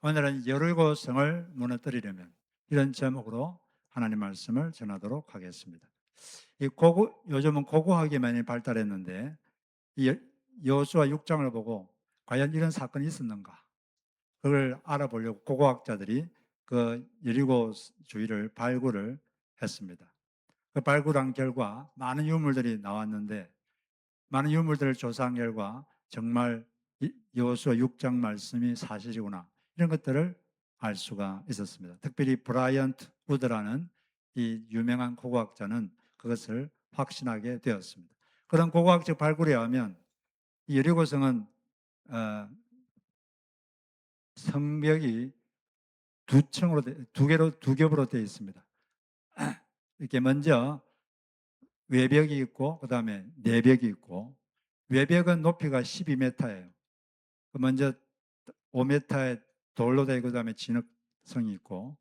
오늘은 여리고 성을 무너뜨리려면, 이런 제목으로 하나님 말씀을 전하도록 하겠습니다. 요즘은 고고학이 많이 발달했는데 이 여호수아 6장을 보고 과연 이런 사건이 있었는가, 그걸 알아보려고 고고학자들이 그 여리고 주위를 발굴을 했습니다. 그 발굴한 결과 많은 유물들이 나왔는데, 많은 유물들을 조사한 결과 정말 여호수아 6장 말씀이 사실이구나, 이런 것들을 알 수가 있었습니다. 특별히 브라이언트 우드라는 이 유명한 고고학자는 그것을 확신하게 되었습니다. 그런 고고학적 발굴에 의하면 이 여리고성은 성벽이 두 겹으로 되어 있습니다. 이렇게 먼저 외벽이 있고, 그 다음에 내벽이 있고, 외벽은 높이가 12m예요. 먼저 5m의 돌로 되고, 그 다음에 진흙성이 있고,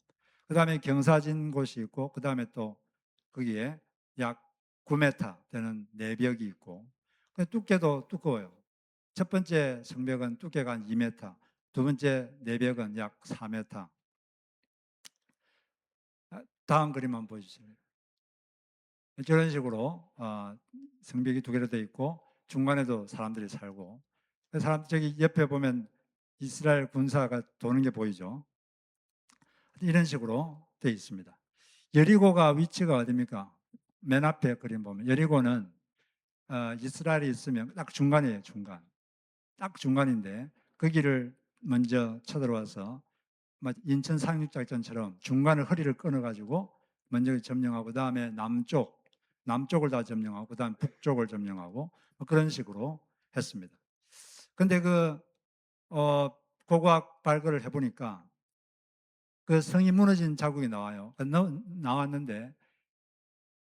그 다음에 경사진 곳이 있고, 그 다음에 또 거기에 약 9m 되는 내벽이 있고, 두께도 두꺼워요. 첫 번째 성벽은 두께가 한 2m, 두 번째 내벽은 약 4m. 다음 그림 한번 보여주세요. 저런 식으로 성벽이 두 개로 되어 있고, 중간에도 사람들이 살고, 저기 옆에 보면 이스라엘 군사가 도는 게 보이죠. 이런 식으로 되어 있습니다. 여리고가 위치가 어디입니까? 맨 앞에 그림 보면 여리고는 이스라엘이 있으면 딱 중간이에요. 딱 중간인데 거기를 먼저 쳐들어와서 인천 상륙작전처럼 중간을 허리를 끊어가지고 먼저 점령하고, 그 다음에 남쪽을 다 점령하고, 그 다음 북쪽을 점령하고, 그런 식으로 했습니다. 근데 고고학 발굴을 해보니까 그 성이 무너진 자국이 나와요. 나왔는데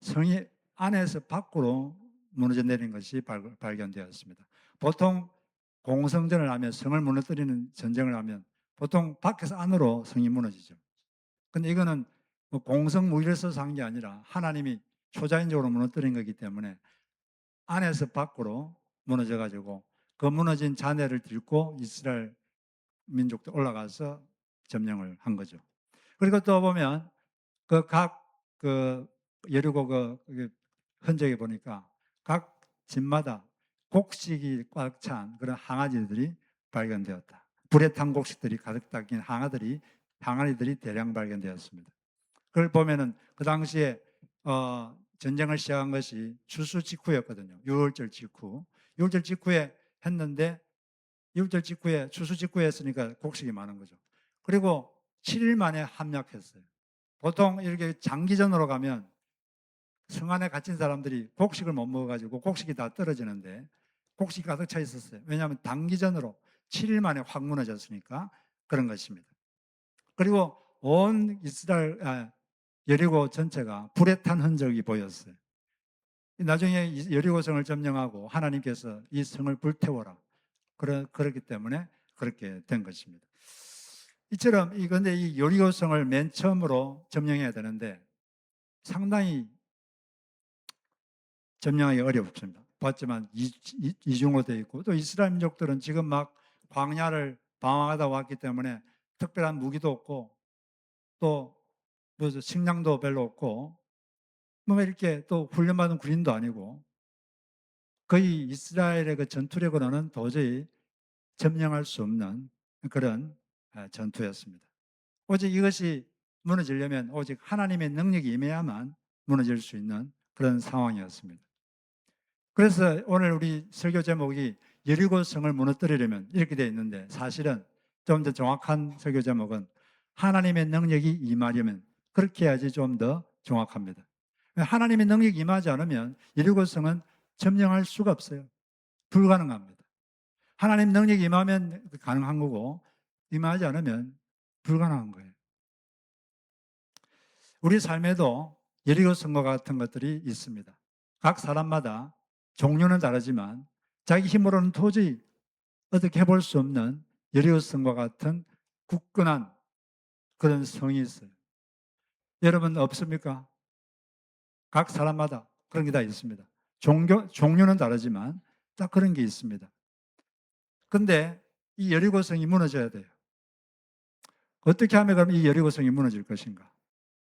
성이 안에서 밖으로 무너져 내린 것이 발견되었습니다. 보통 공성전을 하면, 성을 무너뜨리는 전쟁을 하면 보통 밖에서 안으로 성이 무너지죠. 근데 이거는 뭐 공성무기를 써서 한 게 아니라 하나님이 초자연적으로 무너뜨린 거기 때문에 안에서 밖으로 무너져 가지고 그 무너진 잔해를 들고 이스라엘 민족도 올라가서 점령을 한 거죠. 그리고 또 보면 각 여리고 흔적에 보니까 각 집마다 곡식이 꽉 찬 그런 항아리들이 발견되었다. 불에 탄 곡식들이 가득 담긴 항아리들이 대량 발견되었습니다. 그걸 보면은 그 당시에 전쟁을 시작한 것이 추수 직후였거든요. 6월절 직후. 6월절 직후에 했는데 6월절 직후에 추수 직후에 했으니까 곡식이 많은 거죠. 그리고 7일 만에 함락했어요. 보통 이렇게 장기전으로 가면 성 안에 갇힌 사람들이 곡식을 못 먹어가지고 곡식이 다 떨어지는데 곡식이 가득 차 있었어요. 왜냐하면 단기전으로 7일 만에 확 무너졌으니까 그런 것입니다. 그리고 온 여리고 전체가 불에 탄 흔적이 보였어요. 나중에 여리고성을 점령하고 하나님께서 이 성을 불태워라, 그렇기 때문에 그렇게 된 것입니다. 이처럼 그런데 이 여리고성을 맨 처음으로 점령해야 되는데 상당히 점령하기 어렵습니다. 봤지만 이중으로 되어 있고, 또 이스라엘 민족들은 지금 막 광야를 방황하다 왔기 때문에 특별한 무기도 없고, 또 무슨 식량도 별로 없고, 뭐 이렇게 또 훈련받은 군인도 아니고, 거의 이스라엘의 그 전투력으로는 도저히 점령할 수 없는 그런 전투였습니다. 오직 이것이 무너지려면 오직 하나님의 능력이 임해야만 무너질 수 있는 그런 상황이었습니다. 그래서 오늘 우리 설교 제목이 여리고 성을 무너뜨리려면 이렇게 되어 있는데, 사실은 좀 더 정확한 설교 제목은 하나님의 능력이 임하려면, 그렇게 해야지 좀 더 정확합니다. 하나님의 능력이 임하지 않으면 여리고 성은 점령할 수가 없어요. 불가능합니다. 하나님 능력이 임하면 가능한 거고, 임하지 않으면 불가능한 거예요. 우리 삶에도 여리고 성과 같은 것들이 있습니다. 각 사람마다 종류는 다르지만 자기 힘으로는 도저히 어떻게 해볼 수 없는 여리고 성과 같은 굳건한 그런 성이 있어요. 여러분 없습니까? 각 사람마다 그런 게 다 있습니다. 종류는 다르지만 딱 그런 게 있습니다. 근데 이 여리고 성이 무너져야 돼요. 어떻게 하면 그럼 이 여리고성이 무너질 것인가?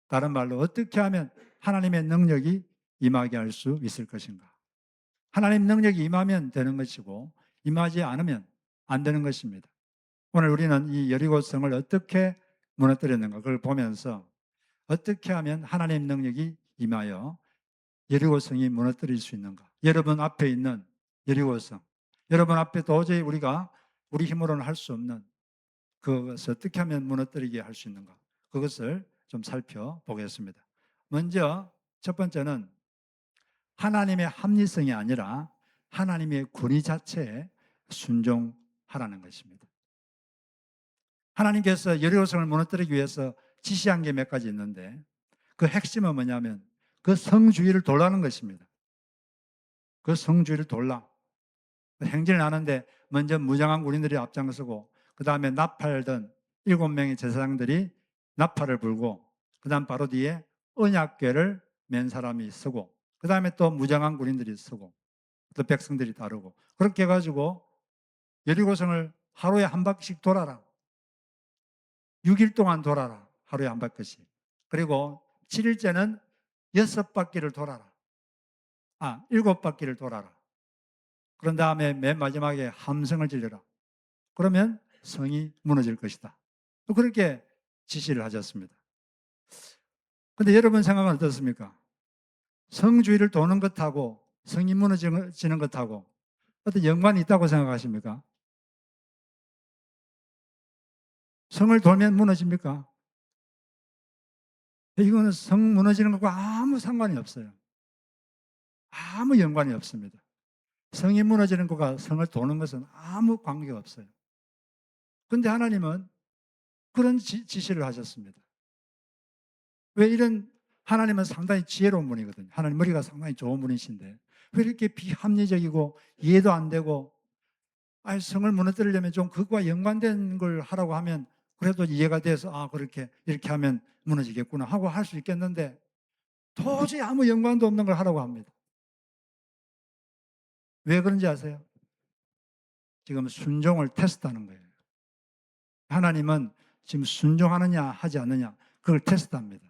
다른 말로 어떻게 하면 하나님의 능력이 임하게 할 수 있을 것인가? 하나님 능력이 임하면 되는 것이고 임하지 않으면 안 되는 것입니다. 오늘 우리는 이 여리고성을 어떻게 무너뜨렸는가 그걸 보면서 어떻게 하면 하나님 능력이 임하여 여리고성이 무너뜨릴 수 있는가? 여러분 앞에 있는 여리고성, 여러분 앞에 도저히 우리가 우리 힘으로는 할 수 없는 그것을 어떻게 하면 무너뜨리게 할 수 있는가? 그것을 좀 살펴보겠습니다. 먼저 첫 번째는 하나님의 합리성이 아니라 하나님의 권위 자체에 순종하라는 것입니다. 하나님께서 여리고성을 무너뜨리기 위해서 지시한 게 몇 가지 있는데 그 핵심은 뭐냐면 그 성주위를 돌라는 것입니다. 그 성주위를 돌라. 행진을 하는데 먼저 무장한 군인들이 앞장서고 그 다음에 나팔던 7명의 제사장들이 나팔을 불고 그 다음 바로 뒤에 언약궤를 맨 사람이 서고 그 다음에 또 무장한 군인들이 서고 또 백성들이 따르고 그렇게 해가지고 여리고성을 하루에 한 바퀴씩 돌아라. 6일 동안 돌아라. 하루에 한 바퀴씩. 그리고 7일째는 6바퀴를 돌아라. 7바퀴를 돌아라. 그런 다음에 맨 마지막에 함성을 질러라. 그러면 성이 무너질 것이다. 그렇게 지시를 하셨습니다. 근데 여러분 생각은 어떻습니까? 성주위를 도는 것하고 성이 무너지는 것하고 어떤 연관이 있다고 생각하십니까? 성을 돌면 무너집니까? 이거는 성 무너지는 것과 아무 상관이 없어요. 아무 연관이 없습니다. 성이 무너지는 것과 성을 도는 것은 아무 관계가 없어요. 그런데 하나님은 그런 지시를 하셨습니다. 왜 이런 하나님은 상당히 지혜로운 분이거든요. 하나님 머리가 상당히 좋은 분이신데 왜 이렇게 비합리적이고 이해도 안 되고 성을 무너뜨리려면 좀 그것과 연관된 걸 하라고 하면 그래도 이해가 돼서 그렇게 이렇게 하면 무너지겠구나 하고 할 수 있겠는데 도저히 아무 연관도 없는 걸 하라고 합니다. 왜 그런지 아세요? 지금 순종을 테스트하는 거예요. 하나님은 지금 순종하느냐 하지 않느냐 그걸 테스트합니다.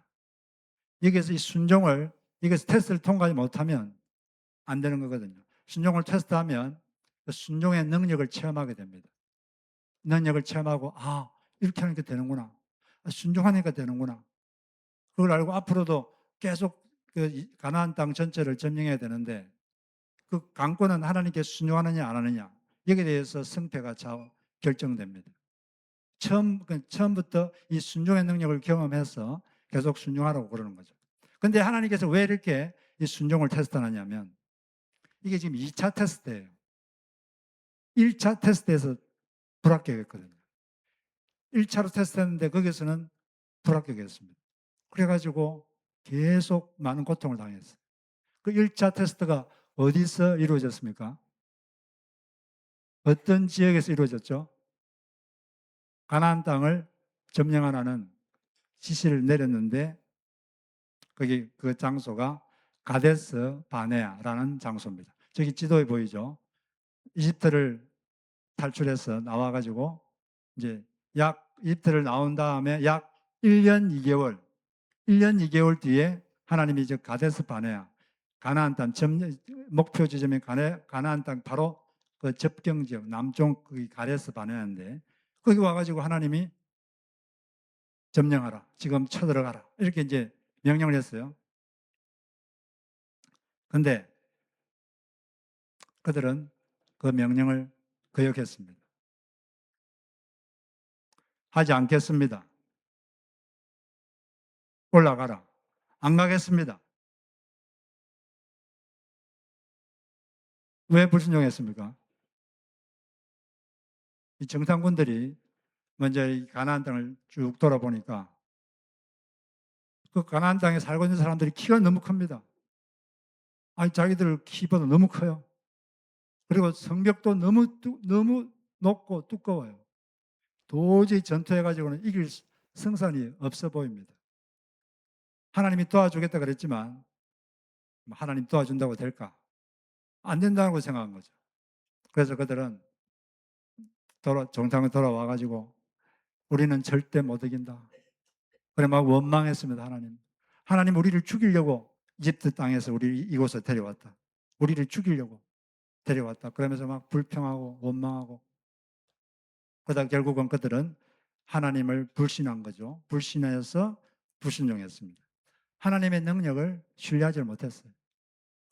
여기서 이 순종을 여기서 테스트를 통과하지 못하면 안 되는 거거든요. 순종을 테스트하면 그 순종의 능력을 체험하게 됩니다. 능력을 체험하고 이렇게 하니까 되는구나. 순종하니까 되는구나. 그걸 알고 앞으로도 계속 그 가나안 땅 전체를 점령해야 되는데 그 강권은 하나님께 순종하느냐 안 하느냐 여기에 대해서 승패가 결정됩니다. 처음부터 이 순종의 능력을 경험해서 계속 순종하라고 그러는 거죠. 그런데 하나님께서 왜 이렇게 이 순종을 테스트하냐면 이게 지금 2차 테스트예요. 1차 테스트에서 불합격했거든요. 1차로 테스트했는데 거기서는 불합격했습니다. 그래가지고 계속 많은 고통을 당했어요. 그 1차 테스트가 어디서 이루어졌습니까? 어떤 지역에서 이루어졌죠? 가나안 땅을 점령하라는 지시를 내렸는데 거기 그 장소가 가데스 바네아라는 장소입니다. 저기 지도에 보이죠? 이집트를 탈출해서 나와가지고 이제 이집트를 나온 다음에 약 1년 2개월, 1년 2개월 뒤에 하나님이 이제 가데스 바네아, 가나안 땅 목표 지점인 가나안 땅 바로 그 접경 지역 남쪽 그 가데스 바네아인데 거기 와가지고 하나님이 점령하라, 지금 쳐들어가라 이렇게 이제 명령을 했어요. 그런데 그들은 그 명령을 거역했습니다. 하지 않겠습니다. 올라가라. 안 가겠습니다. 왜 불순종했습니까? 이 정탐꾼들이 먼저 이 가나안 땅을 쭉 돌아보니까 그 가나안 땅에 살고 있는 사람들이 키가 너무 큽니다. 자기들 키보다 너무 커요. 그리고 성벽도 너무 높고 두꺼워요. 도저히 전투해가지고는 이길 성산이 없어 보입니다. 하나님이 도와주겠다 그랬지만 하나님 도와준다고 될까? 안 된다고 생각한 거죠. 그래서 그들은 정상에 돌아와가지고 우리는 절대 못 이긴다. 그래 막 원망했습니다. 하나님 우리를 죽이려고 이집트 땅에서 우리 이곳에 데려왔다. 우리를 죽이려고 데려왔다. 그러면서 막 불평하고 원망하고, 그러다 결국은 그들은 하나님을 불신한 거죠. 불신해서 불순종했습니다. 하나님의 능력을 신뢰하지 못했어요.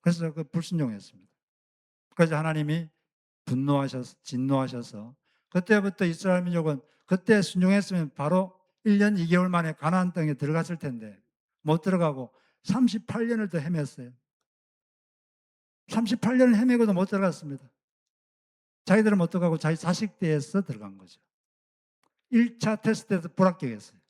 그래서 그 불순종했습니다. 그래서 하나님이 진노하셔서 그때부터 이스라엘 민족은 그때 순종했으면 바로 1년 2개월 만에 가나안 땅에 들어갔을 텐데 못 들어가고 38년을 더 헤맸어요. 38년을 헤매고도 못 들어갔습니다. 자기들은 못 들어가고 자기 자식 때에서 들어간 거죠. 1차 테스트에서 불합격했어요.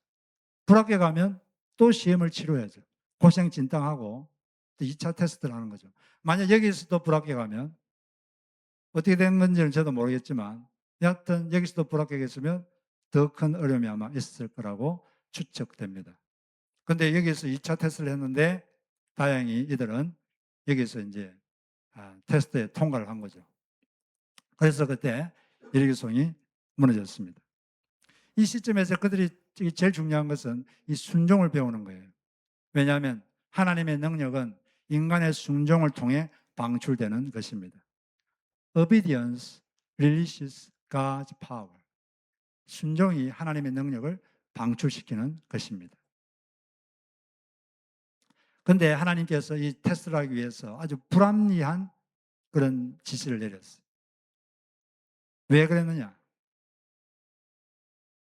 불합격하면 또 시험을 치러야죠. 고생 진당하고 또 2차 테스트를 하는 거죠. 만약 여기서도 불합격하면 어떻게 된 건지는 저도 모르겠지만 여하튼 여기서도 불합격했으면 더 큰 어려움이 아마 있었을 거라고 추측됩니다. 그런데 여기서 2차 테스트를 했는데 다행히 이들은 여기서 이제 테스트에 통과를 한 거죠. 그래서 그때 여리고성이 무너졌습니다. 이 시점에서 그들이 제일 중요한 것은 이 순종을 배우는 거예요. 왜냐하면 하나님의 능력은 인간의 순종을 통해 방출되는 것입니다. Obedience releases God's power. 순종이 하나님의 능력을 방출시키는 것입니다. 그런데 하나님께서 이 테스트를 하기 위해서 아주 불합리한 그런 지시를 내렸어요. 왜 그랬느냐?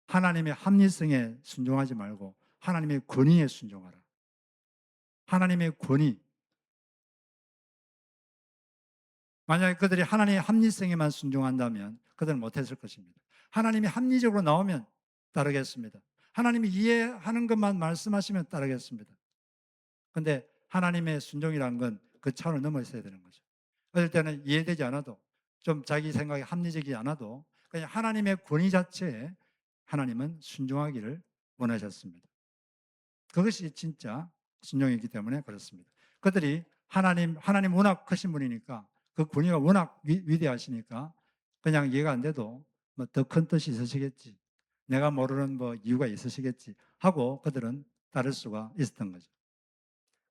하나님의 합리성에 순종하지 말고 하나님의 권위에 순종하라. 하나님의 권위. 만약에 그들이 하나님의 합리성에만 순종한다면 그들은 못했을 것입니다. 하나님이 합리적으로 나오면 따르겠습니다. 하나님이 이해하는 것만 말씀하시면 따르겠습니다. 그런데 하나님의 순종이라는 건 그 차원을 넘어 있어야 되는 거죠. 어떨 때는 이해되지 않아도, 좀 자기 생각이 합리적이지 않아도 그냥 하나님의 권위 자체에 하나님은 순종하기를 원하셨습니다. 그것이 진짜 순종이기 때문에 그렇습니다. 그들이 하나님 워낙 크신 분이니까, 그 권위가 워낙 위대하시니까 그냥 이해가 안 돼도 뭐 더 큰 뜻이 있으시겠지, 내가 모르는 뭐 이유가 있으시겠지 하고 그들은 따를 수가 있었던 거죠.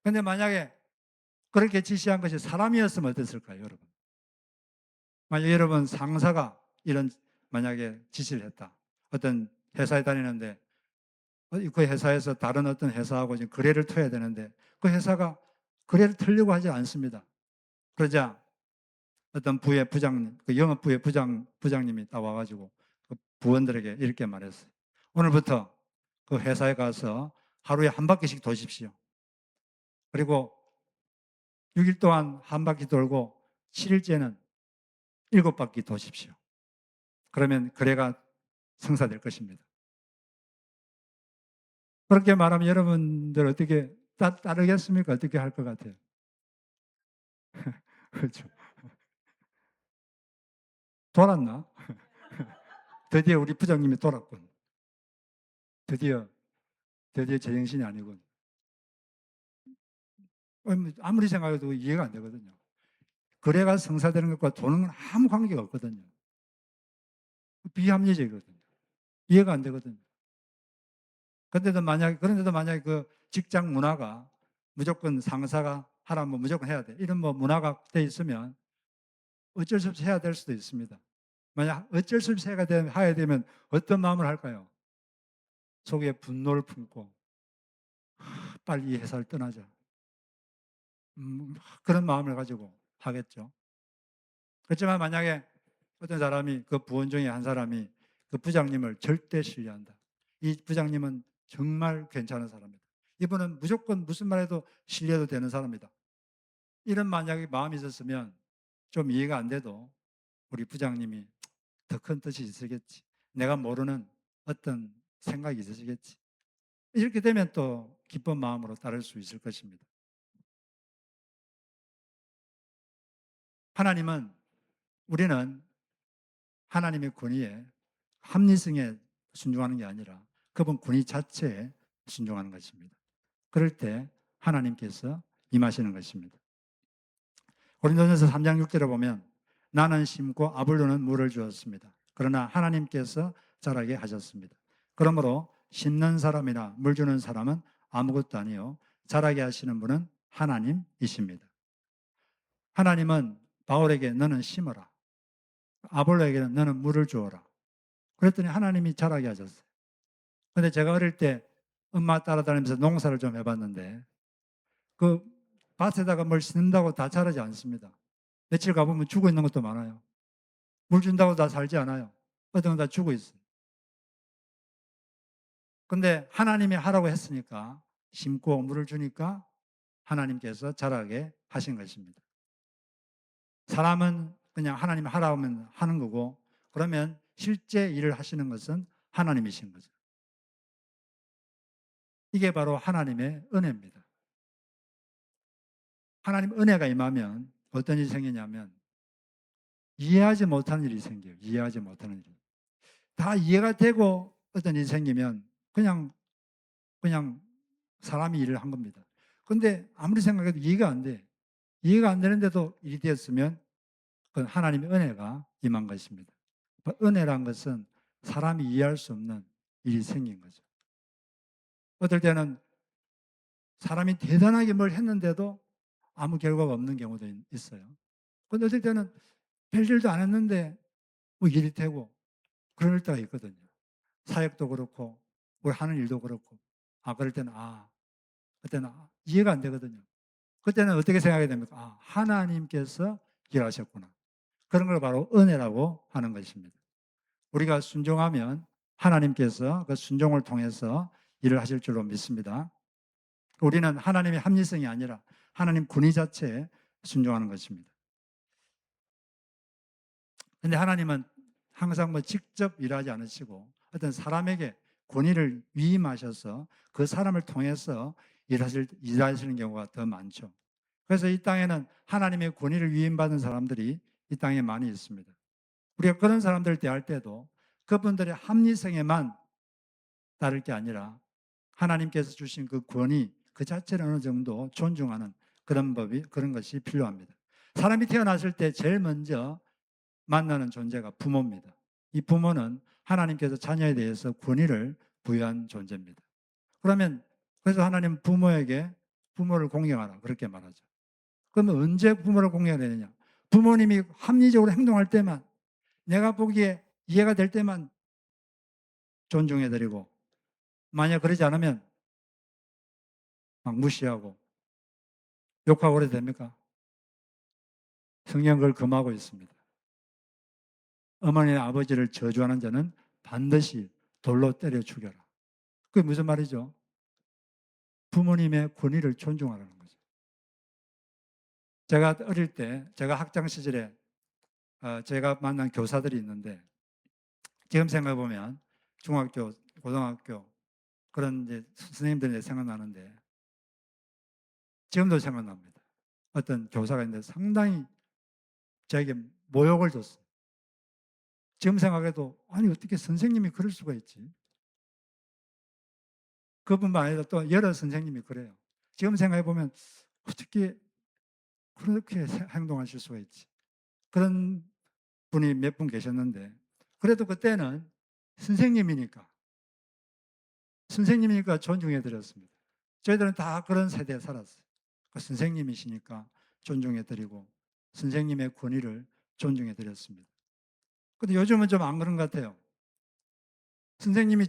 그런데 만약에 그렇게 지시한 것이 사람이었으면 어땠을까요, 여러분? 만약 여러분 상사가 이런 만약에 지시를 했다. 어떤 회사에 다니는데 그 회사에서 다른 어떤 회사하고 지금 거래를 터야 되는데 그 회사가 거래를 틀려고 하지 않습니다. 그러자 어떤 부의 부장님, 그 영업부의 부장님이 딱 와가지고 그 부원들에게 이렇게 말했어요. 오늘부터 그 회사에 가서 하루에 한 바퀴씩 도십시오. 그리고 6일 동안 한 바퀴 돌고 7일째는 7바퀴 도십시오. 그러면 거래가 성사될 것입니다. 그렇게 말하면 여러분들 어떻게 따르겠습니까? 어떻게 할 것 같아요? 그렇죠. 돌았나? 드디어 우리 부장님이 돌았군. 드디어 제정신이 아니군. 아무리 생각해도 이해가 안 되거든요. 거래가 성사되는 것과 돈은 아무 관계가 없거든요. 비합리적이거든요. 이해가 안 되거든요. 그런데도 만약에 그 직장 문화가 무조건 상사가 하라면 무조건 해야 돼, 이런 뭐 문화가 돼 있으면 어쩔 수 없이 해야 될 수도 있습니다. 만약 어쩔 수 없이 해야 되면 어떤 마음을 할까요? 속에 분노를 품고 빨리 이 회사를 떠나자, 그런 마음을 가지고 하겠죠. 그렇지만 만약에 어떤 사람이, 그 부원 중에 한 사람이 그 부장님을 절대 신뢰한다. 이 부장님은 정말 괜찮은 사람이다. 이분은 무조건 무슨 말해도 신뢰도 되는 사람이다. 이런 만약에 마음이 있었으면 좀 이해가 안 돼도 우리 부장님이 더 큰 뜻이 있으겠지, 내가 모르는 어떤 생각이 있으시겠지, 이렇게 되면 또 기쁜 마음으로 따를 수 있을 것입니다. 우리는 하나님의 권위에, 합리성에 순종하는 게 아니라 그분 권위 자체에 순종하는 것입니다. 그럴 때 하나님께서 임하시는 것입니다. 고린도전서 3장 6절에 보면 나는 심고 아볼로는 물을 주었습니다. 그러나 하나님께서 자라게 하셨습니다. 그러므로 심는 사람이나 물 주는 사람은 아무것도 아니요 자라게 하시는 분은 하나님이십니다. 하나님은 바울에게 너는 심어라. 아볼로에게는 너는 물을 주어라. 그랬더니 하나님이 자라게 하셨어요. 근데 제가 어릴 때 엄마 따라다니면서 농사를 좀 해봤는데 그 밭에다가 뭘 심는다고 다 자라지 않습니다. 며칠 가보면 죽어 있는 것도 많아요. 물 준다고 다 살지 않아요. 어떤 건 다 죽어 있어요. 근데 하나님이 하라고 했으니까 심고 물을 주니까 하나님께서 자라게 하신 것입니다. 사람은 그냥 하나님이 하라고 하면 하는 거고 그러면 실제 일을 하시는 것은 하나님이신 거죠. 이게 바로 하나님의 은혜입니다. 하나님 은혜가 임하면 어떤 일이 생기냐면 이해하지 못하는 일이 생겨요. 이해하지 못하는 일이. 다 이해가 되고 어떤 일이 생기면 그냥 사람이 일을 한 겁니다. 근데 아무리 생각해도 이해가 안 돼. 이해가 안 되는데도 일이 되었으면 그건 하나님의 은혜가 임한 것입니다. 은혜란 것은 사람이 이해할 수 없는 일이 생긴 거죠. 어떨 때는 사람이 대단하게 뭘 했는데도 아무 결과가 없는 경우도 있어요. 근데 어떨 때는 별일도 안 했는데 뭐 일이 되고 그럴 때가 있거든요. 사역도 그렇고 우리 하는 일도 그렇고 그럴 때는 그때는 이해가 안 되거든요. 그때는 어떻게 생각이 됩니까? 하나님께서 일하셨구나. 그런 걸 바로 은혜라고 하는 것입니다. 우리가 순종하면 하나님께서 그 순종을 통해서 일을 하실 줄로 믿습니다. 우리는 하나님의 합리성이 아니라 하나님 권위 자체에 순종하는 것입니다. 그런데 하나님은 항상 뭐 직접 일하지 않으시고 어떤 사람에게 권위를 위임하셔서 그 사람을 통해서 일하시는 경우가 더 많죠. 그래서 이 땅에는 하나님의 권위를 위임받은 사람들이 이 땅에 많이 있습니다. 우리가 그런 사람들을 대할 때도 그분들의 합리성에만 따를 게 아니라 하나님께서 주신 그 권위 그 자체를 어느 정도 존중하는 그런 것이 필요합니다. 사람이 태어났을 때 제일 먼저 만나는 존재가 부모입니다. 이 부모는 하나님께서 자녀에 대해서 권위를 부여한 존재입니다. 그래서 하나님 부모를 공경하라 그렇게 말하죠. 그러면 언제 부모를 공경해야 되느냐? 부모님이 합리적으로 행동할 때만 내가 보기에 이해가 될 때만 존중해드리고 만약 그러지 않으면 막 무시하고 욕하고 그래도 됩니까? 성경 그걸 금하고 있습니다. 어머니나 아버지를 저주하는 자는 반드시 돌로 때려 죽여라. 그게 무슨 말이죠? 부모님의 권위를 존중하라는 거죠. 제가 어릴 때, 제가 학창 시절에 제가 만난 교사들이 있는데 지금 생각해보면 중학교, 고등학교 그런 이제 선생님들이 생각나는데 지금도 생각납니다. 어떤 교사가 있는데 상당히 저에게 모욕을 줬어요. 지금 생각해도 아니 어떻게 선생님이 그럴 수가 있지? 그뿐만 아니라 또 여러 선생님이 그래요. 지금 생각해보면 어떻게 그렇게 행동하실 수가 있지? 그런 분이 몇 분 계셨는데 그래도 그때는 선생님이니까 존중해 드렸습니다. 저희들은 다 그런 세대에 살았어요. 그 선생님이시니까 존중해 드리고 선생님의 권위를 존중해 드렸습니다. 근데 요즘은 좀 안 그런 것 같아요. 선생님이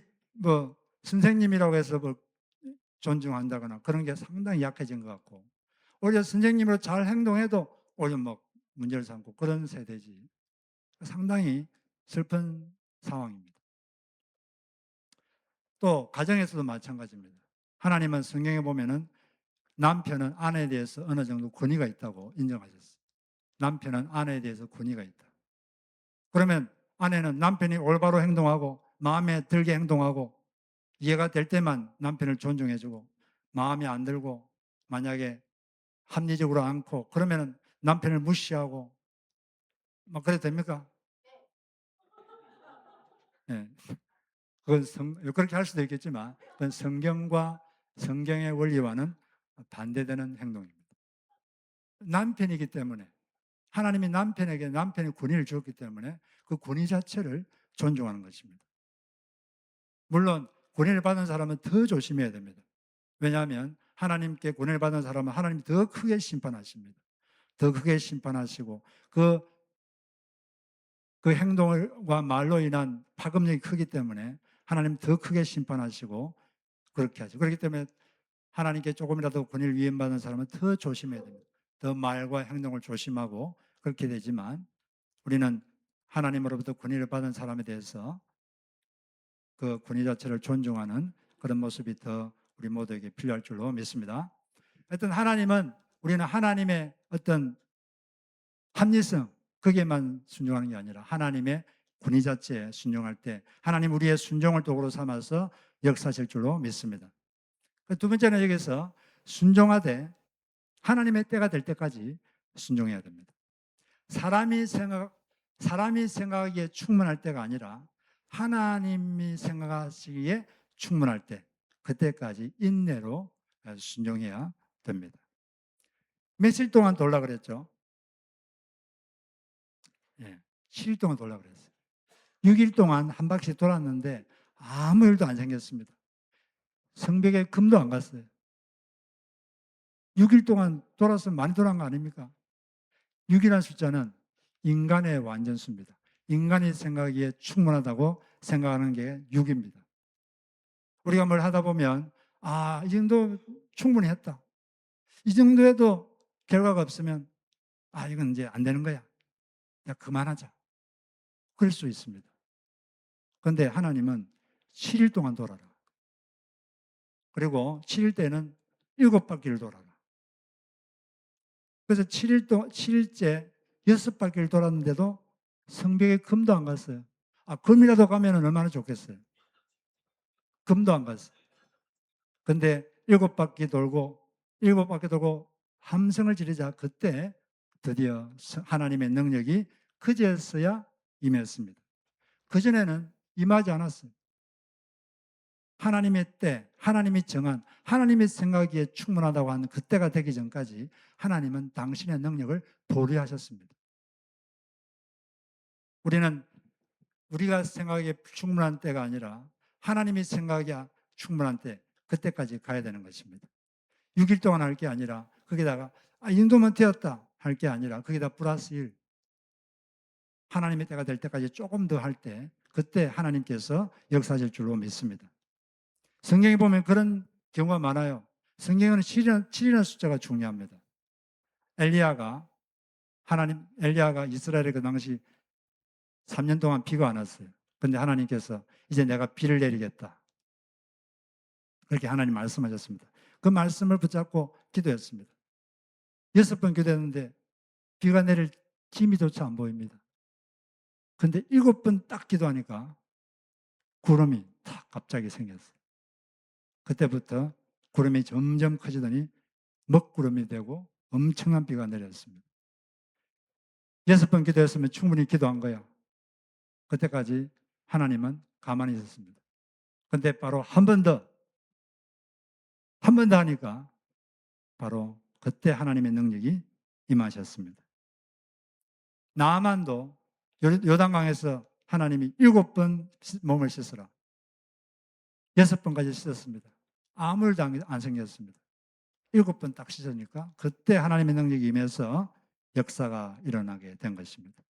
선생님이라고 해서 존중한다거나 그런 게 상당히 약해진 것 같고 오히려 선생님으로 잘 행동해도 오히려 문제를 삼고 그런 세대지. 상당히 슬픈 상황입니다. 또 가정에서도 마찬가지입니다. 하나님은 성경에 보면은 남편은 아내에 대해서 어느 정도 권위가 있다고 인정하셨어요. 남편은 아내에 대해서 권위가 있다. 그러면 아내는 남편이 올바로 행동하고 마음에 들게 행동하고 이해가 될 때만 남편을 존중해주고 마음에 안 들고 만약에 합리적으로 않고 그러면 남편을 무시하고 막 그래도 됩니까? 네. 그렇게 할 수도 있겠지만 그건 성경의 원리와는 반대되는 행동입니다. 남편이기 때문에 하나님이 남편에게 남편의 권위를 주었기 때문에 그 권위 자체를 존중하는 것입니다. 물론 권위를 받은 사람은 더 조심해야 됩니다. 왜냐하면 하나님께 권위를 받은 사람은 하나님이 더 크게 심판하십니다. 더 크게 심판하시고 그 행동과 말로 인한 파급력이 크기 때문에 하나님 더 크게 심판하시고 그렇게 하죠. 그렇기 때문에 하나님께 조금이라도 권위를 위임받은 사람은 더 조심해야 됩니다. 더 말과 행동을 조심하고 그렇게 되지만 우리는 하나님으로부터 권위를 받은 사람에 대해서 그 권위 자체를 존중하는 그런 모습이 더 우리 모두에게 필요할 줄로 믿습니다. 하여튼 우리는 하나님의 어떤 합리성, 거기에만 순종하는 게 아니라 하나님의 권위 자체에 순종할 때 하나님 우리의 순종을 도구로 삼아서 역사하실 줄로 믿습니다. 두 번째는 여기서 순종하되 하나님의 때가 될 때까지 순종해야 됩니다. 사람이 생각하기에 충분할 때가 아니라 하나님이 생각하시기에 충분할 때, 그때까지 인내로 순종해야 됩니다. 며칠 동안 돌라 그랬죠? 예, 7일 동안 돌라 그랬어요. 6일 동안 한 바퀴 돌았는데 아무 일도 안 생겼습니다. 성벽에 금도 안 갔어요. 6일 동안 돌았으면 많이 돌아간 거 아닙니까? 6이라는 숫자는 인간의 완전수입니다. 인간이 생각하기에 충분하다고 생각하는 게 6입니다. 우리가 뭘 하다 보면 이 정도 충분히 했다. 이 정도 해도 결과가 없으면 이건 이제 안 되는 거야. 야, 그만하자. 그럴 수 있습니다. 그런데 하나님은 7일 동안 돌아라. 그리고 7일 때는 7바퀴를 돌아라. 그래서 7일째 6바퀴를 돌았는데도 성벽에 금도 안 갔어요. 금이라도 가면 얼마나 좋겠어요. 금도 안 갔어요. 근데 7바퀴 돌고 함성을 지르자 그때 드디어 하나님의 능력이 그제서야 임했습니다. 그전에는 임하지 않았어요. 하나님의 때, 하나님이 정한, 하나님이 생각하기에 충분하다고 하는 그때가 되기 전까지 하나님은 당신의 능력을 보류하셨습니다. 우리는 우리가 생각하기에 충분한 때가 아니라 하나님이 생각하기에 충분한 때, 그때까지 가야 되는 것입니다. 6일 동안 할 게 아니라 거기다가 이 정도면 되었다 할 게 아니라 거기다 플러스 1, 하나님의 때가 될 때까지 조금 더 할 때 그때 하나님께서 역사하실 줄로 믿습니다. 성경에 보면 그런 경우가 많아요. 성경에는 7이라는 숫자가 중요합니다. 엘리야가 이스라엘에 그 당시 3년 동안 비가 안 왔어요. 그런데 하나님께서 이제 내가 비를 내리겠다. 그렇게 하나님 말씀하셨습니다. 그 말씀을 붙잡고 기도했습니다. 6번 기도했는데 비가 내릴 기미조차 안 보입니다. 그런데 7번 딱 기도하니까 구름이 탁 갑자기 생겼어요. 그때부터 구름이 점점 커지더니 먹구름이 되고 엄청난 비가 내렸습니다. 6번 기도했으면 충분히 기도한 거야. 그때까지 하나님은 가만히 있었습니다. 그런데 바로 한 번 더 하니까 바로 그때 하나님의 능력이 임하셨습니다. 나아만도 요단강에서 하나님이 7번 몸을 씻으라. 6번까지 씻었습니다. 아무 일도 안 생겼습니다. 7번 딱 씻으니까 그때 하나님의 능력이 임해서 역사가 일어나게 된 것입니다.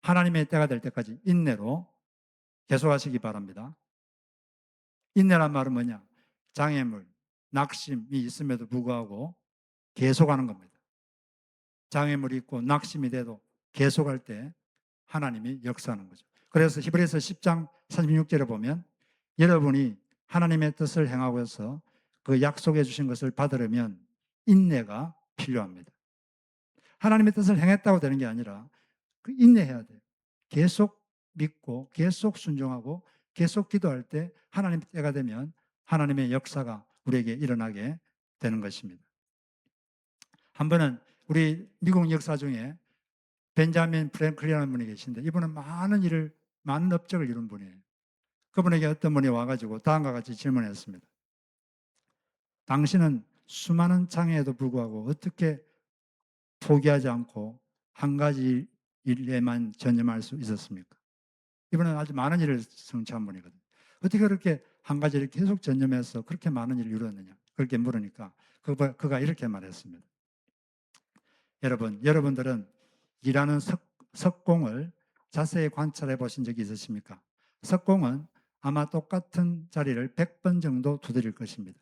하나님의 때가 될 때까지 인내로 계속하시기 바랍니다. 인내란 말은 뭐냐? 장애물, 낙심이 있음에도 불구하고 계속하는 겁니다. 장애물이 있고 낙심이 돼도 계속할 때 하나님이 역사하는 거죠. 그래서 히브리서 10장 36절에 보면 여러분이 하나님의 뜻을 행하고 해서 그 약속해 주신 것을 받으려면 인내가 필요합니다. 하나님의 뜻을 행했다고 되는 게 아니라 그 인내해야 돼요. 계속 믿고 계속 순종하고 계속 기도할 때 하나님 때가 되면 하나님의 역사가 우리에게 일어나게 되는 것입니다. 한 번은 우리 미국 역사 중에 벤자민 프랭클린이라는 분이 계신데 이분은 많은 업적을 이룬 분이에요. 그분에게 어떤 분이 와가지고 다음과 같이 질문했습니다. 당신은 수많은 장애에도 불구하고 어떻게 포기하지 않고 한 가지 일에만 전념할 수 있었습니까? 이분은 아주 많은 일을 성취한 분이거든요. 어떻게 그렇게 한 가지를 계속 전념해서 그렇게 많은 일을 이루었느냐? 그렇게 물으니까 그가 이렇게 말했습니다. 여러분들은 일하는 석공을 자세히 관찰해 보신 적이 있으십니까? 석공은 아마 똑같은 자리를 100번 정도 두드릴 것입니다.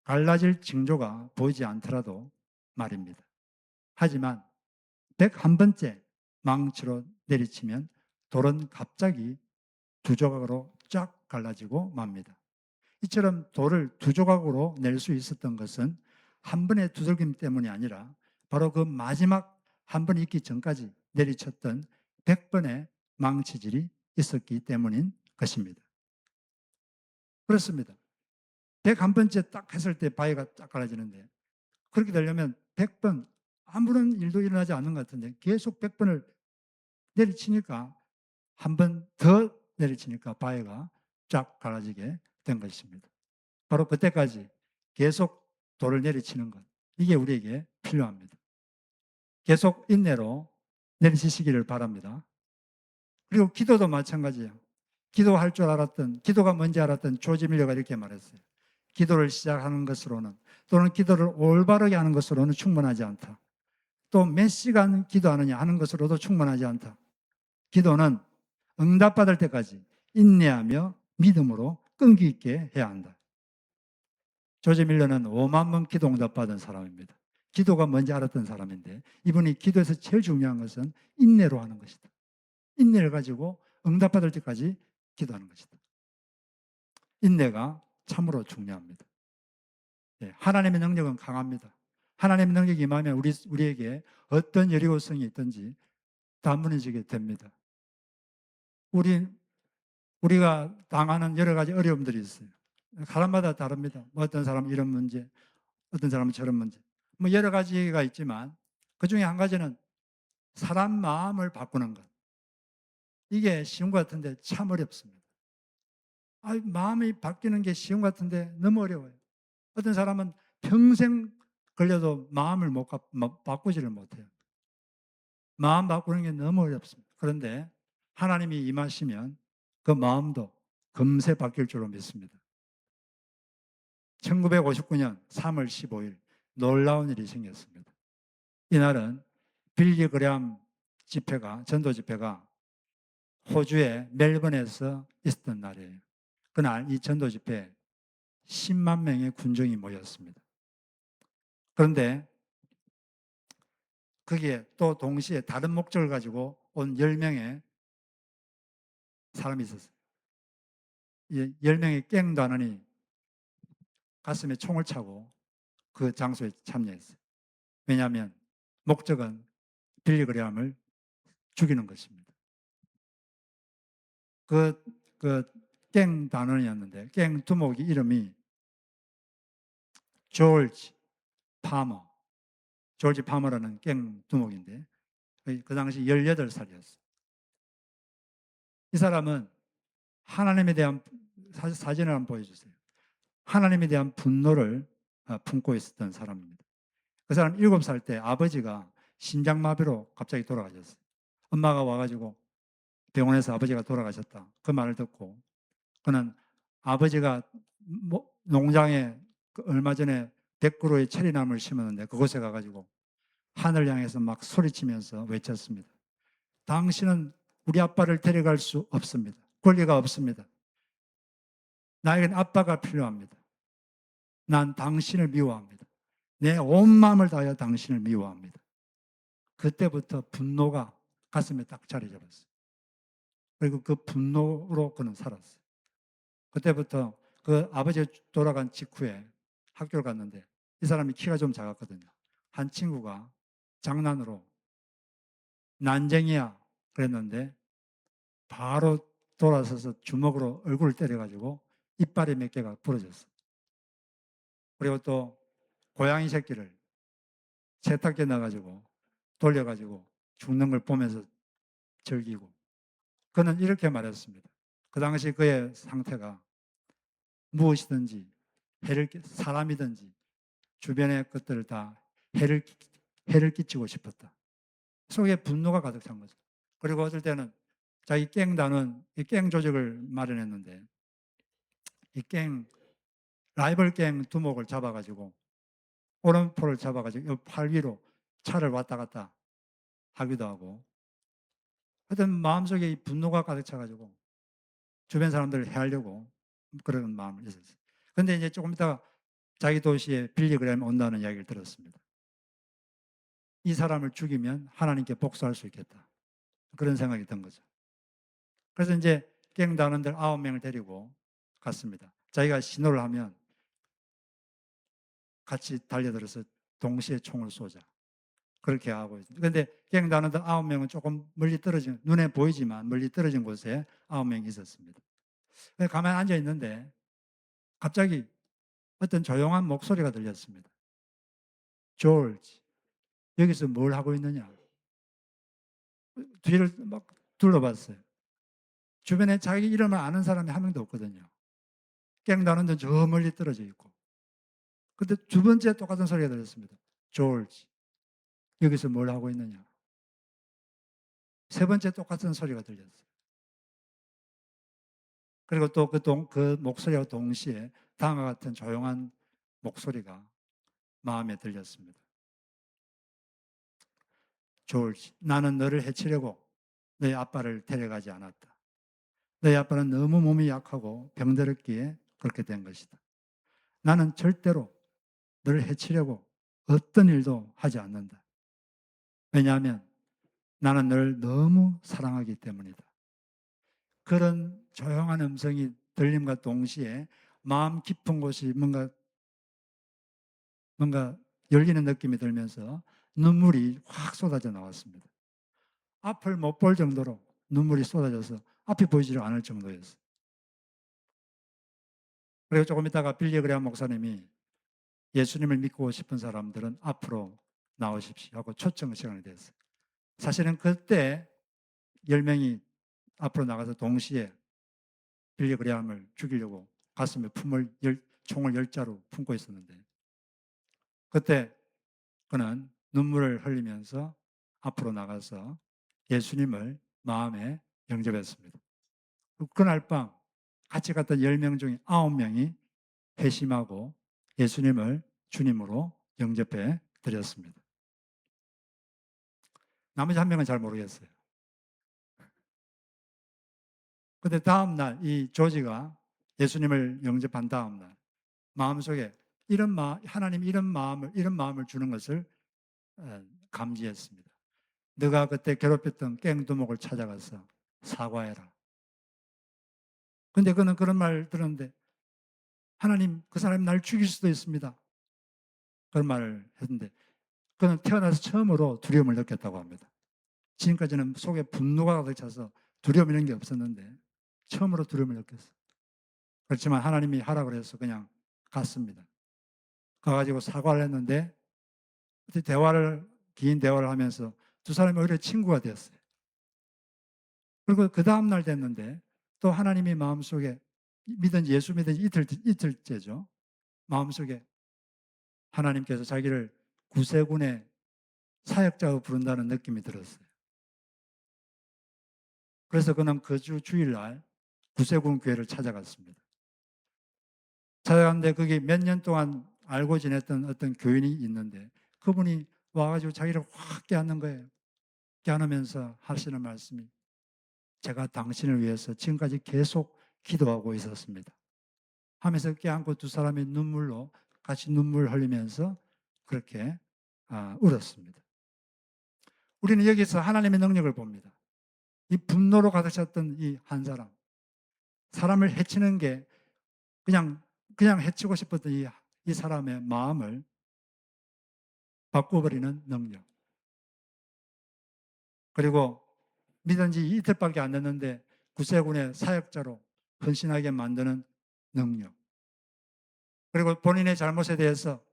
갈라질 징조가 보이지 않더라도 말입니다. 하지만 101번째 망치로 내리치면 돌은 갑자기 두 조각으로 쫙 갈라지고 맙니다. 이처럼 돌을 두 조각으로 낼 수 있었던 것은 한 번의 두들김 때문이 아니라 바로 그 마지막 한 번 있기 전까지 내리쳤던 100번의 망치질이 있었기 때문인 것입니다. 그렇습니다. 101번째 딱 했을 때 바위가 딱 갈라지는데 그렇게 되려면 100번 아무런 일도 일어나지 않는 것 같은데 계속 100번을 내리치니까 한 번 더 내리치니까 바위가 쫙 갈라지게 된 것입니다. 바로 그때까지 계속 돌을 내리치는 것. 이게 우리에게 필요합니다. 계속 인내로 내리치시기를 바랍니다. 그리고 기도도 마찬가지예요. 기도할 줄 알았던, 기도가 뭔지 알았던 조지 밀러가 이렇게 말했어요. 기도를 시작하는 것으로는 또는 기도를 올바르게 하는 것으로는 충분하지 않다. 또 몇 시간 기도하느냐 하는 것으로도 충분하지 않다. 기도는 응답받을 때까지 인내하며 믿음으로 끈기 있게 해야 한다. 조지 밀러는 5만 번 기도 응답받은 사람입니다. 기도가 뭔지 알았던 사람인데 이분이 기도에서 제일 중요한 것은 인내로 하는 것이다. 인내를 가지고 응답받을 때까지 기도하는 것이다. 인내가 참으로 중요합니다. 하나님의 능력은 강합니다. 하나님의 능력이 임하면 우리에게 어떤 여리고성이 있든지 다 무너지게 됩니다. 우리가 당하는 여러 가지 어려움들이 있어요. 사람마다 다릅니다. 어떤 사람은 이런 문제, 어떤 사람은 저런 문제. 여러 가지가 있지만 그 중에 한 가지는 사람 마음을 바꾸는 것. 이게 쉬운 것 같은데 참 어렵습니다. 마음이 바뀌는 게 쉬운 것 같은데 너무 어려워요. 어떤 사람은 평생 걸려도 마음을 바꾸지를 못해요. 마음 바꾸는 게 너무 어렵습니다. 그런데 하나님이 임하시면 그 마음도 금세 바뀔 줄로 믿습니다. 1959년 3월 15일 놀라운 일이 생겼습니다. 이날은 빌리 그레암 집회가, 전도 집회가 호주의 멜번에서 있었던 날이에요. 그날 이 전도 집회에 10만 명의 군중이 모였습니다. 그런데 거기에 또 동시에 다른 목적을 가지고 온 10명의 사람이 있었어요. 이 10명의 갱단원이 가슴에 총을 차고 그 장소에 참여했어요. 왜냐하면 목적은 빌리 그레암을 죽이는 것입니다. 갱 단원이었는데 갱 두목이 이름이 조지 파머라는 갱 두목인데 그 당시 18살이었어요. 이 사람은 하나님에 대한 사진을 한번 보여주세요. 하나님에 대한 분노를 품고 있었던 사람입니다. 그 사람 7살 때 아버지가 심장마비로 갑자기 돌아가셨어요. 엄마가 와가지고 병원에서 아버지가 돌아가셨다. 그 말을 듣고 그는 아버지가 농장에 얼마 전에 100그루의 체리나무를 심었는데 그곳에 가가지고 하늘 향해서 막 소리치면서 외쳤습니다. 당신은 우리 아빠를 데려갈 수 없습니다. 권리가 없습니다. 나에겐 아빠가 필요합니다. 난 당신을 미워합니다. 내 온 마음을 다하여 당신을 미워합니다. 그때부터 분노가 가슴에 딱 자리 잡았어요. 그리고 그 분노로 그는 살았어요. 그때부터 그 아버지가 돌아간 직후에 학교를 갔는데 이 사람이 키가 좀 작았거든요. 한 친구가 장난으로 난쟁이야 그랬는데 바로 돌아서서 주먹으로 얼굴을 때려가지고 이빨이 몇 개가 부러졌어요. 그리고 또 고양이 새끼를 세탁기에 넣어가지고 돌려가지고 죽는 걸 보면서 즐기고 그는 이렇게 말했습니다. 그 당시 그의 상태가 무엇이든지 사람이든지 주변의 것들을 다 해를 끼치고 싶었다. 속에 분노가 가득 찬 거죠. 그리고 어떨 때는 자기 갱단은 갱 조직을 마련했는데 이 라이벌 갱 두목을 잡아가지고 오른팔을 잡아가지고 팔 위로 차를 왔다 갔다 하기도 하고, 하여튼 마음속에 이 분노가 가득 차가지고 주변 사람들을 해하려고 그런 마음을 있었어요. 그런데 이제 조금 있다가 자기 도시에 빌리그램 온다는 이야기를 들었습니다. 이 사람을 죽이면 하나님께 복수할 수 있겠다, 그런 생각이 든 거죠. 그래서 이제 갱단원들 9명을 데리고 갔습니다. 자기가 신호를 하면 같이 달려들어서 동시에 총을 쏘자, 그렇게 하고 있습니다. 그런데 갱단원들 9명은 조금 멀리 떨어진, 눈에 보이지만 멀리 떨어진 곳에 9명이 있었습니다. 가만히 앉아 있는데 갑자기 어떤 조용한 목소리가 들렸습니다. 조지, 여기서 뭘 하고 있느냐? 뒤를 막 둘러봤어요. 주변에 자기 이름을 아는 사람이 한 명도 없거든요. 갱단원들 저 멀리 떨어져 있고. 근데 두 번째 똑같은 소리가 들렸습니다. 조지, 여기서 뭘 하고 있느냐? 세 번째 똑같은 소리가 들렸어요. 그리고 또 그 목소리와 동시에 다음과 같은 조용한 목소리가 마음에 들렸습니다. 조지, 나는 너를 해치려고 너희 아빠를 데려가지 않았다. 너희 아빠는 너무 몸이 약하고 병들었기에 그렇게 된 것이다. 나는 절대로 너를 해치려고 어떤 일도 하지 않는다. 왜냐하면 나는 너를 너무 사랑하기 때문이다. 그런 조용한 음성이 들림과 동시에 마음 깊은 곳이 뭔가 열리는 느낌이 들면서 눈물이 확 쏟아져 나왔습니다. 앞을 못 볼 정도로 눈물이 쏟아져서 앞이 보이지 않을 정도였어요. 그리고 조금 있다가 빌리 그레이엄 목사님이 예수님을 믿고 싶은 사람들은 앞으로 나오십시오 하고 초청 시간이 됐어요. 사실은 그때 10명이 앞으로 나가서 동시에 빌리 그레이엄을 죽이려고 가슴에 총을 10자루 품고 있었는데, 그때 그는 눈물을 흘리면서 앞으로 나가서 예수님을 마음에 영접했습니다. 그날 밤 같이 갔던 10명 중에 9명이 회심하고 예수님을 주님으로 영접해 드렸습니다. 나머지 한 명은 잘 모르겠어요. 근데 다음 날 이 조지가 예수님을 영접한 다음 날 마음속에 하나님 이런 마음을 주는 것을 감지했습니다. 너가 그때 괴롭혔던 깽두목을 찾아가서 사과해라. 근데 그는 그런 말 들었는데, 하나님, 그 사람이 날 죽일 수도 있습니다, 그런 말을 했는데, 그는 태어나서 처음으로 두려움을 느꼈다고 합니다. 지금까지는 속에 분노가 가득 차서 두려움 이런 게 없었는데 처음으로 두려움을 느꼈어요. 그렇지만 하나님이 하라고 해서 그냥 갔습니다. 가가지고 사과를 했는데 긴 대화를 하면서 두 사람이 오히려 친구가 되었어요. 그리고 그 다음날 됐는데 또 하나님이 마음속에 예수 믿은지 이틀째죠. 마음속에 하나님께서 자기를 구세군의 사역자로 부른다는 느낌이 들었어요. 그래서 그는 그 주일날 구세군 교회를 찾아갔습니다. 찾아갔는데 거기 몇 년 동안 알고 지냈던 어떤 교인이 있는데 그분이 와가지고 자기를 확 깨닫는 거예요. 깨안으면서 하시는 말씀이, 제가 당신을 위해서 지금까지 계속 기도하고 있었습니다 하면서 깨안고 두 사람이 눈물로 같이 눈물 흘리면서 그렇게 울었습니다. 우리는 여기서 하나님의 능력을 봅니다. 이 분노로 가득 찼던 이 한 사람을 해치는 게 그냥 해치고 싶었던 이 사람의 마음을 바꿔버리는 능력. 그리고 믿은 지 이틀밖에 안 됐는데 구세군의 사역자로 헌신하게 만드는 능력. 그리고 본인의 잘못에 대해서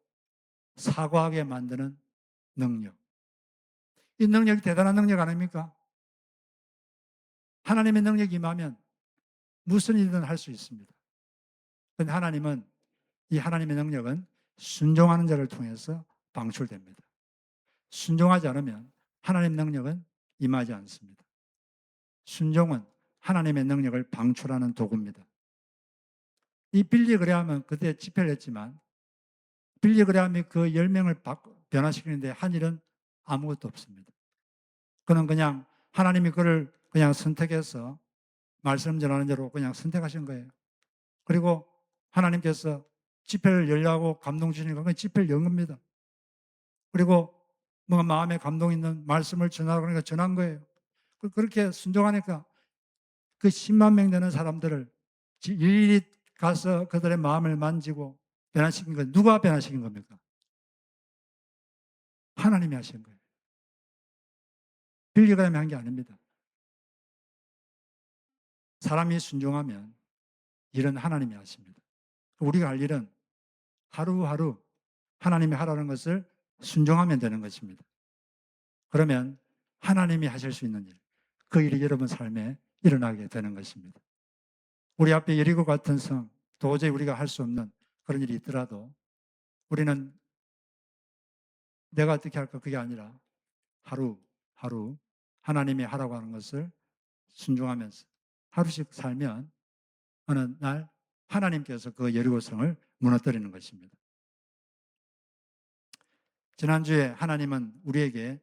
사과하게 만드는 능력. 이 능력이 대단한 능력 아닙니까? 하나님의 능력이 임하면 무슨 일이든 할 수 있습니다. 그런데 이 하나님의 능력은 순종하는 자를 통해서 방출됩니다. 순종하지 않으면 하나님의 능력은 임하지 않습니다. 순종은 하나님의 능력을 방출하는 도구입니다. 이 빌리 그레함은 그때 집회를 했지만 빌리 그레함이 그 10명을 변화시키는데 한 일은 아무것도 없습니다. 그는 그냥 하나님이 그를 그냥 선택해서 말씀 전하는 대로 그냥 선택하신 거예요. 그리고 하나님께서 집회를 열라고 감동 주시니까 그 집회를 연 겁니다. 그리고 뭔가 마음에 감동 있는 말씀을 전하라고 그러니까 전한 거예요. 그렇게 순종하니까 그 10만 명 되는 사람들을 일일이 가서 그들의 마음을 만지고 변화시킨 건 누가 변화시킨 겁니까? 하나님이 하신 거예요. 빌리그램이 한 게 아닙니다. 사람이 순종하면 일은 하나님이 하십니다. 우리가 할 일은 하루하루 하나님이 하라는 것을 순종하면 되는 것입니다. 그러면 하나님이 하실 수 있는 일, 그 일이 여러분 삶에 일어나게 되는 것입니다. 우리 앞에 여리고 같은 성, 도저히 우리가 할 수 없는 그런 일이 있더라도 우리는 내가 어떻게 할까 그게 아니라 하루하루 하나님이 하라고 하는 것을 순종하면서 하루씩 살면 어느 날 하나님께서 그 여리고성을 무너뜨리는 것입니다. 지난주에 하나님은 우리에게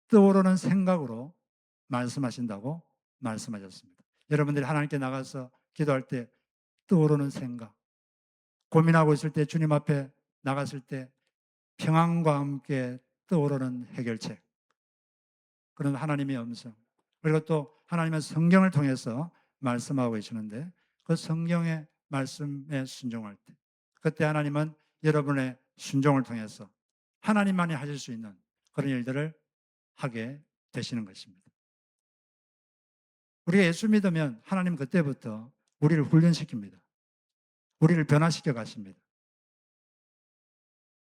떠오르는 생각으로 말씀하신다고 말씀하셨습니다. 여러분들이 하나님께 나가서 기도할 때 떠오르는 생각, 고민하고 있을 때 주님 앞에 나갔을 때 평안과 함께 떠오르는 해결책, 그런 하나님의 음성, 그리고 또 하나님은 성경을 통해서 말씀하고 계시는데 그 성경의 말씀에 순종할 때 그때 하나님은 여러분의 순종을 통해서 하나님만이 하실 수 있는 그런 일들을 하게 되시는 것입니다. 우리가 예수 믿으면 하나님 그때부터 우리를 훈련시킵니다. 우리를 변화시켜 가십니다.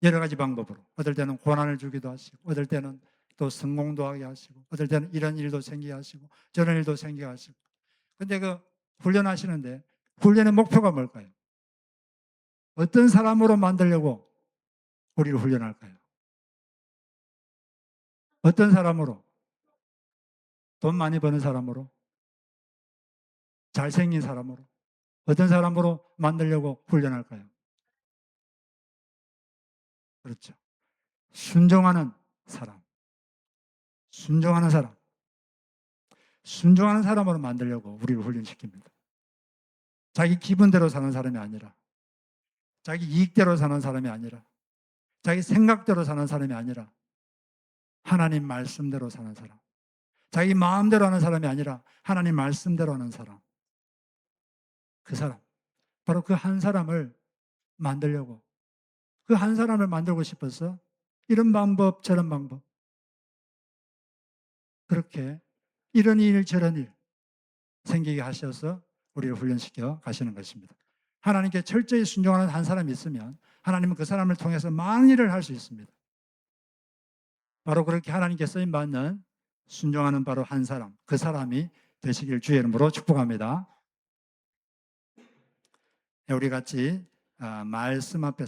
여러 가지 방법으로. 어떨 때는 고난을 주기도 하시고, 어떨 때는 또 성공도 하게 하시고, 어떨 때는 이런 일도 생기게 하시고, 저런 일도 생기게 하시고. 근데 그 훈련하시는데 훈련의 목표가 뭘까요? 어떤 사람으로 만들려고 우리를 훈련할까요? 어떤 사람으로? 돈 많이 버는 사람으로? 잘생긴 사람으로? 어떤 사람으로 만들려고 훈련할까요? 그렇죠. 순종하는 사람. 순종하는 사람. 순종하는 사람으로 만들려고 우리를 훈련시킵니다. 자기 기분대로 사는 사람이 아니라, 자기 이익대로 사는 사람이 아니라, 자기 생각대로 사는 사람이 아니라, 하나님 말씀대로 사는 사람. 자기 마음대로 하는 사람이 아니라, 하나님 말씀대로 하는 사람. 그 사람. 바로 그 한 사람을 만들려고. 그 한 사람을 만들고 싶어서 이런 방법, 저런 방법. 그렇게 이런 일, 저런 일 생기게 하셔서 우리를 훈련시켜 가시는 것입니다. 하나님께 철저히 순종하는 한 사람이 있으면 하나님은 그 사람을 통해서 많은 일을 할 수 있습니다. 바로 그렇게 하나님께 쓰임받는 순종하는 바로 한 사람, 그 사람이 되시길 주의 이름으로 축복합니다. 우리 같이 말씀 앞에서